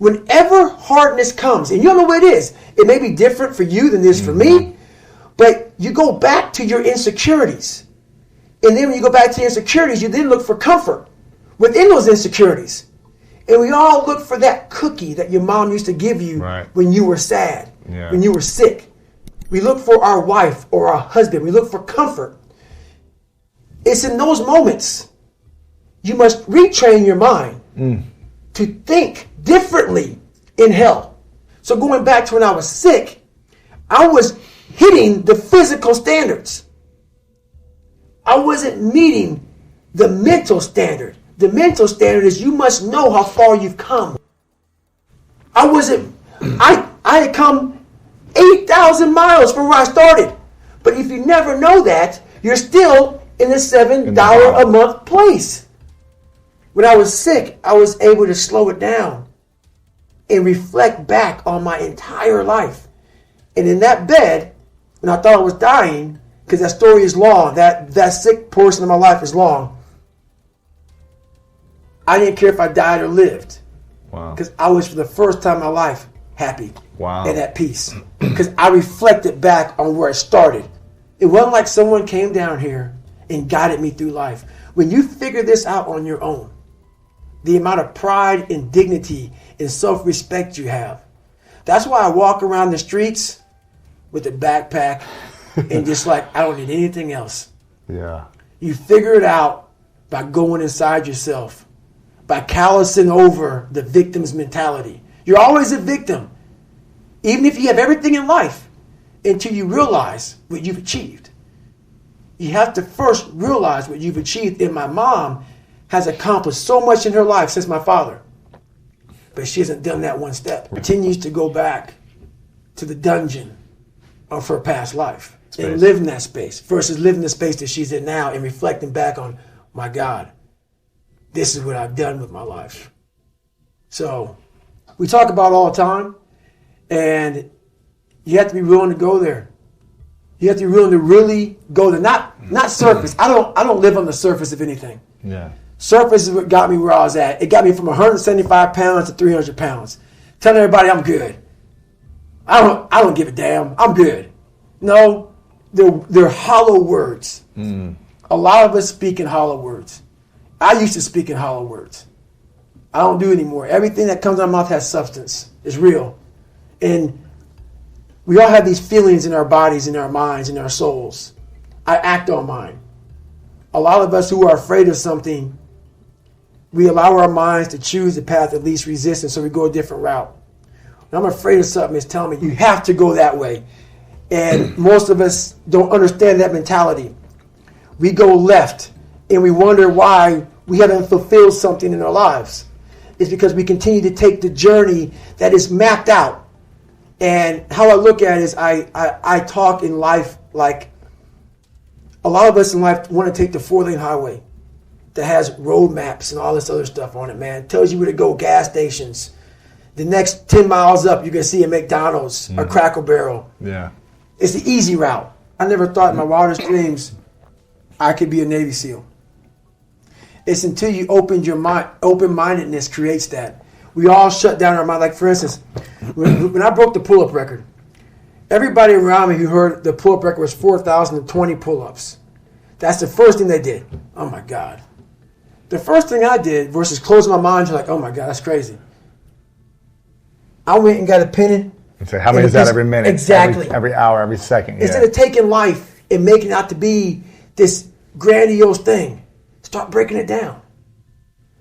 whenever hardness comes, and you don't know what it is, it may be different for you than it is for me, but you go back to your insecurities. And then when you go back to your insecurities, you then look for comfort within those insecurities. And we all look for that cookie that your mom used to give you when you were sad, when you were sick. We look for our wife or our husband. We look for comfort. It's in those moments you must retrain your mind to think differently in hell. So going back to when I was sick, I was hitting the physical standards. I wasn't meeting the mental standard. The mental standard is you must know how far you've come. I had come 8,000 miles from where I started. But if you never know that, you're still in the $7 a month place. When I was sick, I was able to slow it down and reflect back on my entire life. And in that bed, when I thought I was dying, because that story is long, that sick portion of my life is long, I didn't care if I died or lived. Wow. Because I was, for the first time in my life, happy and at peace. Because I reflected back on where I started. It wasn't like someone came down here and guided me through life. When you figure this out on your own, the amount of pride and dignity and self-respect you have. That's why I walk around the streets with a backpack and just like, I don't need anything else. Yeah. You figure it out by going inside yourself, by callousing over the victim's mentality. You're always a victim, even if you have everything in life, until you realize what you've achieved. You have to first realize what you've achieved. And my mom has accomplished so much in her life since my father, but she hasn't done that one step. Continues to go back to the dungeon of her past life and live in that space versus living the space that she's in now and reflecting back on, my God, this is what I've done with my life. So we talk about it all the time, and you have to be willing to go there. You have to be willing to really go there. Not surface. I don't live on the surface of anything. Yeah. Surface is what got me where I was at. It got me from 175 pounds to 300 pounds. Telling everybody I'm good. I don't give a damn. I'm good. No, they're hollow words. A lot of us speak in hollow words. I used to speak in hollow words. I don't do it anymore. Everything that comes out of my mouth has substance. It's real. And we all have these feelings in our bodies, in our minds, in our souls. I act on mine. A lot of us who are afraid of something, we allow our minds to choose the path of least resistance, so we go a different route. When I'm afraid of something, it's telling me you have to go that way. And most of us don't understand that mentality. We go left, and we wonder why we haven't fulfilled something in our lives. It's because we continue to take the journey that is mapped out. And how I look at it is I talk in life like a lot of us in life want to take the 4-lane highway that has road maps and all this other stuff on it, man. It tells you where to go, gas stations. The next 10 miles up, you're going to see a McDonald's, a Cracker Barrel. Yeah. It's the easy route. I never thought in my wildest dreams I could be a Navy SEAL. It's until you open your mind, open-mindedness creates that. We all shut down our mind. Like, for instance, when I broke the pull-up record, everybody around me who heard the pull-up record was 4,020 pull-ups. That's the first thing they did. Oh, my God. The first thing I did versus closing my mind to like, oh, my God, that's crazy. I went and got a pen. And say, how many is that every minute? Exactly. Every hour, every second. Yeah. Instead of taking life and making it out to be this grandiose thing, start breaking it down.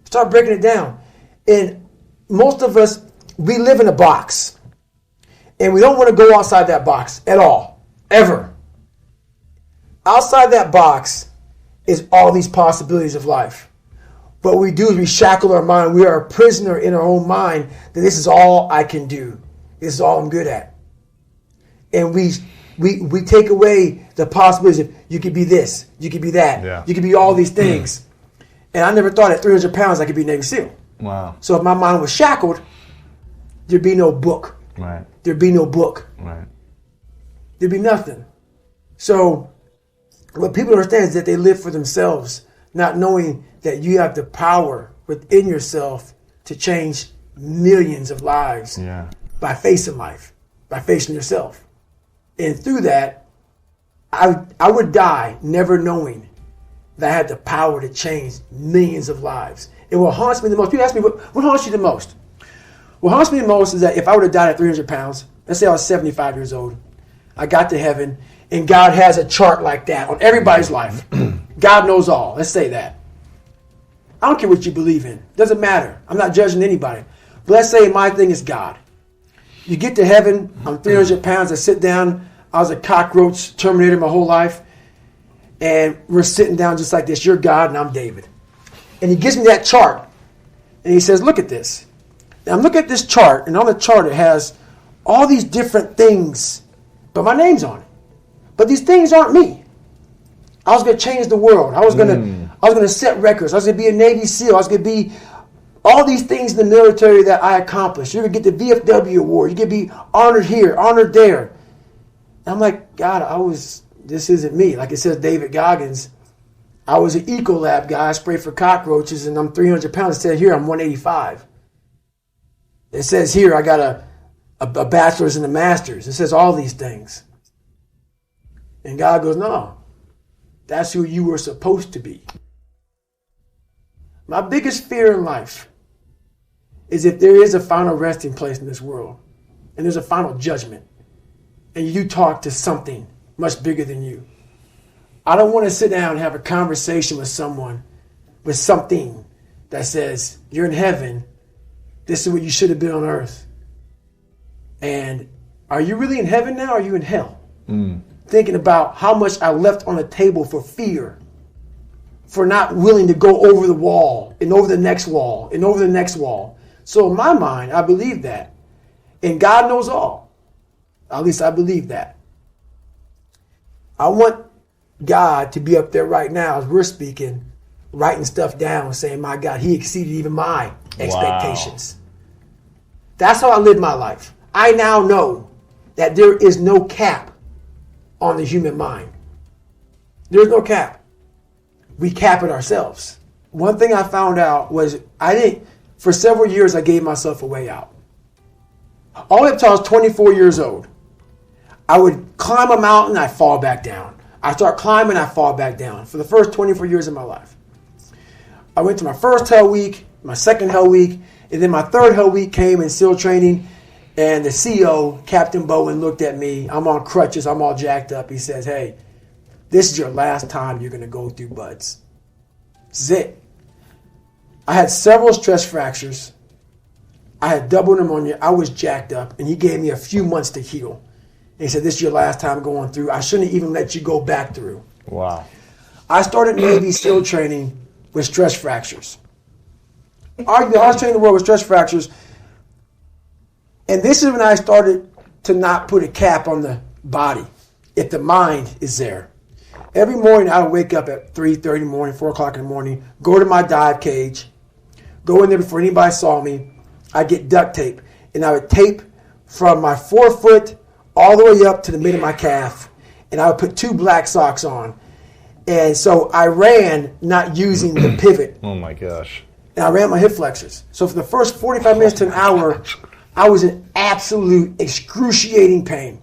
Start breaking it down. And most of us, we live in a box. And we don't want to go outside that box at all. Ever. Outside that box is all these possibilities of life. What we do is we shackle our mind. We are a prisoner in our own mind that this is all I can do. This is all I'm good at. And we take away the possibilities of you could be this, you could be that, you could be all these things. And I never thought at 300 pounds I could be Navy SEAL. Wow. So if my mind was shackled, there'd be no book. Right. There'd be no book. Right. There'd be nothing. So what people understand is that they live for themselves, not knowing that you have the power within yourself to change millions of lives by facing life, by facing yourself. And through that, I would die never knowing that I had the power to change millions of lives. And what haunts me the most, people ask me, what haunts you the most? What haunts me the most is that if I would have died at 300 pounds, let's say I was 75 years old, I got to heaven, and God has a chart like that on everybody's life. God knows all. Let's say that. I don't care what you believe in. Doesn't matter. I'm not judging anybody. But let's say my thing is God. You get to heaven, I'm 300 pounds, I sit down, I was a cockroach terminator my whole life, and we're sitting down just like this. You're God and I'm David. And he gives me that chart, and he says, look at this. And I'm looking at this chart, and on the chart it has all these different things, but my name's on it. But these things aren't me. I was going to change the world. I was going to set records. I was going to be a Navy SEAL. I was going to be all these things in the military that I accomplished. You're going to get the VFW award. You're going to be honored here, honored there. And I'm like, God, this isn't me. Like it says David Goggins, I was an Ecolab guy. I sprayed for cockroaches, and I'm 300 pounds. It said here I'm 185. It says here I got a bachelor's and a master's. It says all these things. And God goes, no, that's who you were supposed to be. My biggest fear in life is if there is a final resting place in this world, and there's a final judgment, and you talk to something much bigger than you. I don't want to sit down and have a conversation with someone, with something that says, you're in heaven, this is what you should have been on earth. And are you really in heaven now, or are you in hell? Thinking about how much I left on the table for fear, for not willing to go over the wall, and over the next wall, and over the next wall. So in my mind, I believe that. And God knows all. At least I believe that. I want God to be up there right now as we're speaking, writing stuff down, saying, my God, he exceeded even my expectations. Wow. That's how I live my life. I now know that there is no cap on the human mind. There's no cap. We cap it ourselves. One thing I found out was for several years, I gave myself a way out. All up until I was 24 years old, I would climb a mountain, I fall back down. I start climbing, I fall back down for the first 24 years of my life. I went to my first hell week, my second hell week, and then my third hell week came in SEAL training, and the CEO, Captain Bowen, looked at me. I'm on crutches, I'm all jacked up. He says, hey, this is your last time you're going to go through buds. This is it. I had several stress fractures. I had double pneumonia. I was jacked up, and he gave me a few months to heal. And he said, this is your last time going through. I shouldn't even let you go back through. Wow. I started Navy SEAL training with stress fractures. Arguably, I was training the world with stress fractures. And this is when I started to not put a cap on the body if the mind is there. Every morning I would wake up at 3:30 in the morning, 4 o'clock in the morning, go to my dive cage, go in there before anybody saw me. I'd get duct tape, and I would tape from my forefoot all the way up to the mid of my calf, and I would put 2 black socks on. And so I ran not using the pivot. Oh my gosh. And I ran my hip flexors. So for the first 45 minutes to an hour, I was in absolute excruciating pain.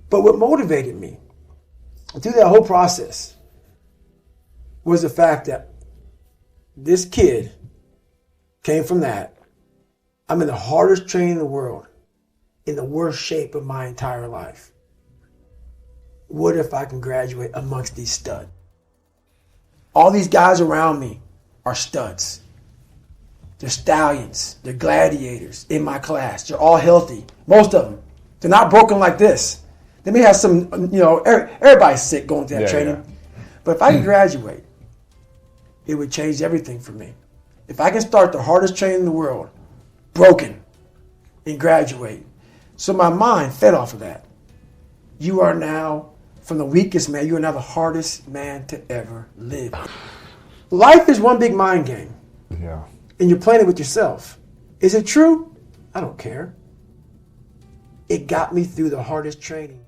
But what motivated me through that whole process was the fact that this kid came from that. I'm in the hardest training in the world, in the worst shape of my entire life. What if I can graduate amongst these studs? All these guys around me are studs. They're stallions. They're gladiators in my class. They're all healthy. Most of them. They're not broken like this. They may have some, everybody's sick going through that training. Yeah. But if I can graduate, it would change everything for me. If I can start the hardest training in the world, broken, and graduate. So my mind fed off of that. You are now, from the weakest man, you are now the hardest man to ever live. Life is one big mind game. Yeah. And you're playing it with yourself. Is it true? I don't care. It got me through the hardest training.